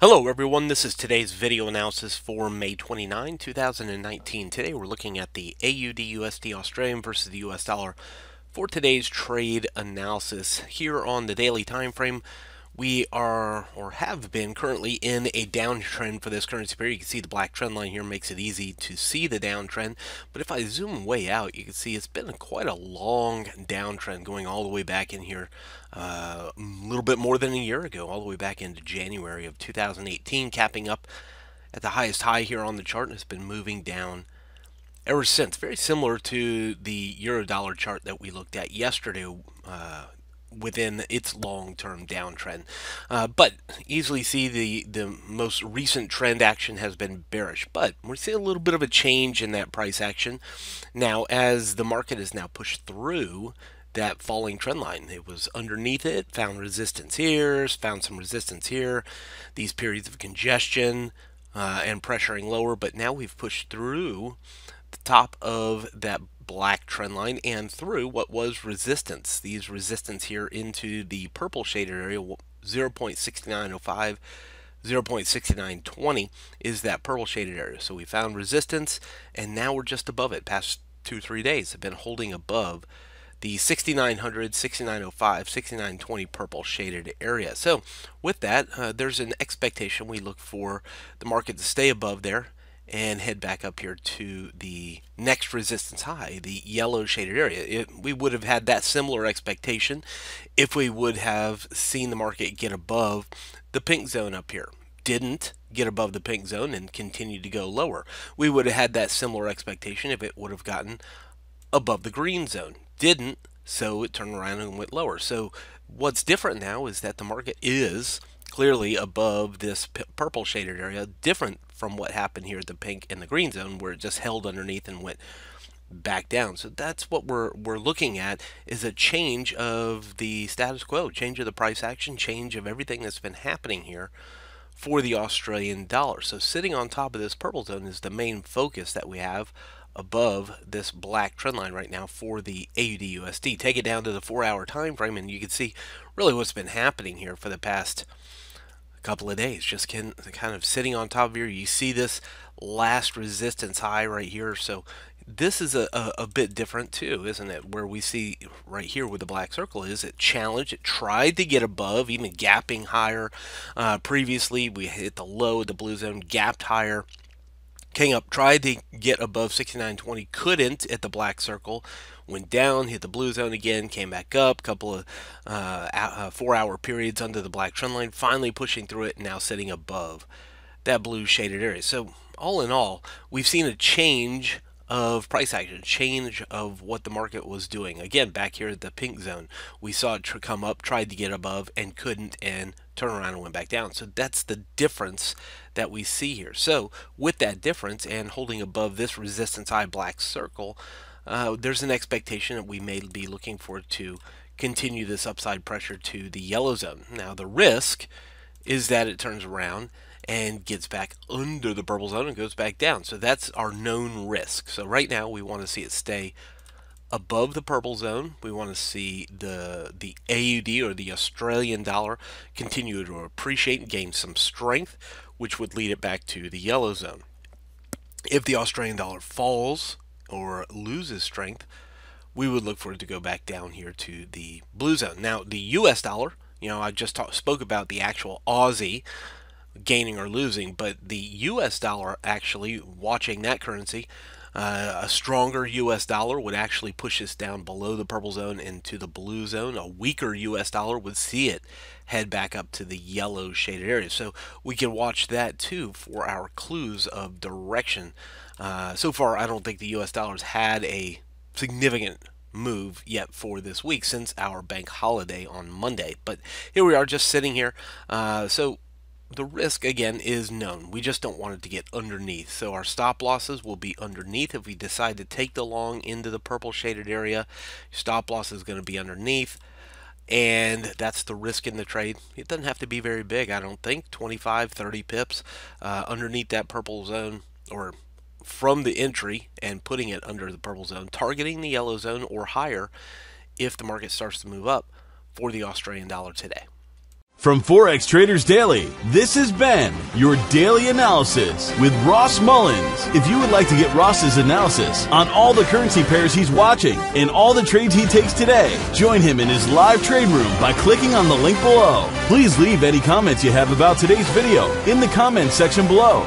Hello everyone, this is today's video analysis for May 29, 2019. Today we're looking at the AUDUSD Australian versus the US dollar for today's trade analysis. Here on the daily time frame, we are, or have been, currently in a downtrend for this currency pair. You can see the black trend line here makes it easy to see the downtrend. But if I zoom way out, you can see it's been quite a long downtrend going all the way back in here, a little bit more than a year ago, all the way back into January of 2018, capping up at the highest high here on the chart, and it's been moving down ever since. Very similar to the euro dollar chart that we looked at yesterday, within its long-term downtrend, but easily see the most recent trend action has been bearish. But we see a little bit of a change in that price action now as the market is now pushed through that falling trend line. It was underneath it, found resistance here, found some resistance here, these periods of congestion and pressuring lower, but now we've pushed through the top of that black trend line and through what was resistance. These resistance here into the purple shaded area, 0.6905, 0.6920 is that purple shaded area. So we found resistance and now we're just above it. Past 2-3 days have been holding above the 6900, 6905, 6920 purple shaded area. So with that, there's an expectation we look for the market to stay above there and head back up here to the next resistance high, the yellow shaded area. We would have had that similar expectation if we would have seen the market get above the pink zone up here. Didn't get above the pink zone and continued to go lower. We would have had that similar expectation if it would have gotten above the green zone. Didn't, so it turned around and went lower. So what's different now is that the market is clearly above this purple shaded area, different from what happened here at the pink and the green zone where it just held underneath and went back down. So that's what we're looking at, is a change of the status quo, change of the price action, change of everything that's been happening here for the Australian dollar. So sitting on top of this purple zone is the main focus that we have above this black trend line right now for the AUDUSD. Take it down to the 4-hour time frame and you can see really what's been happening here for the past couple of days, just kind of sitting on top of here. You see this last resistance high right here. So this is a bit different too, isn't it? Where we see right here where the black circle is, it challenged, it tried to get above, even gapping higher. Previously we hit the low, the blue zone, gapped higher, came up, tried to get above 6920, couldn't at the black circle, went down, hit the blue zone again, came back up, couple of 4-hour periods under the black trend line, finally pushing through it, and now sitting above that blue shaded area. So all in all, we've seen a change of price action, change of what the market was doing. Again, back here at the pink zone, we saw it come up, tried to get above and couldn't, and turn around and went back down. So that's the difference that we see here. So with that difference and holding above this resistance high black circle, there's an expectation that we may be looking for it to continue this upside pressure to the yellow zone. Now the risk is that it turns around and gets back under the purple zone and goes back down. So that's our known risk. So right now we want to see it stay above the purple zone. We want to see the AUD, or the Australian dollar, continue to appreciate and gain some strength, which would lead it back to the yellow zone. If the Australian dollar falls or loses strength, we would look for it to go back down here to the blue zone. Now the US dollar, I just spoke about the actual Aussie gaining or losing, but the US dollar, actually watching that currency, a stronger US dollar would actually push us down below the purple zone into the blue zone. A weaker US dollar would see it head back up to the yellow shaded area. So we can watch that too for our clues of direction. So far, I don't think the US dollar's had a significant move yet for this week since our bank holiday on Monday. But here we are, just sitting here. So the risk, again, is known. We just don't want it to get underneath. So our stop losses will be underneath. If we decide to take the long into the purple shaded area, stop loss is going to be underneath. And that's the risk in the trade. It doesn't have to be very big, I don't think. 25, 30 pips underneath that purple zone, or from the entry and putting it under the purple zone, targeting the yellow zone or higher if the market starts to move up for the Australian dollar today. From Forex Traders Daily, this has been your daily analysis with Ross Mullins. If you would like to get Ross's analysis on all the currency pairs he's watching and all the trades he takes today, join him in his live trade room by clicking on the link below. Please leave any comments you have about today's video in the comments section below.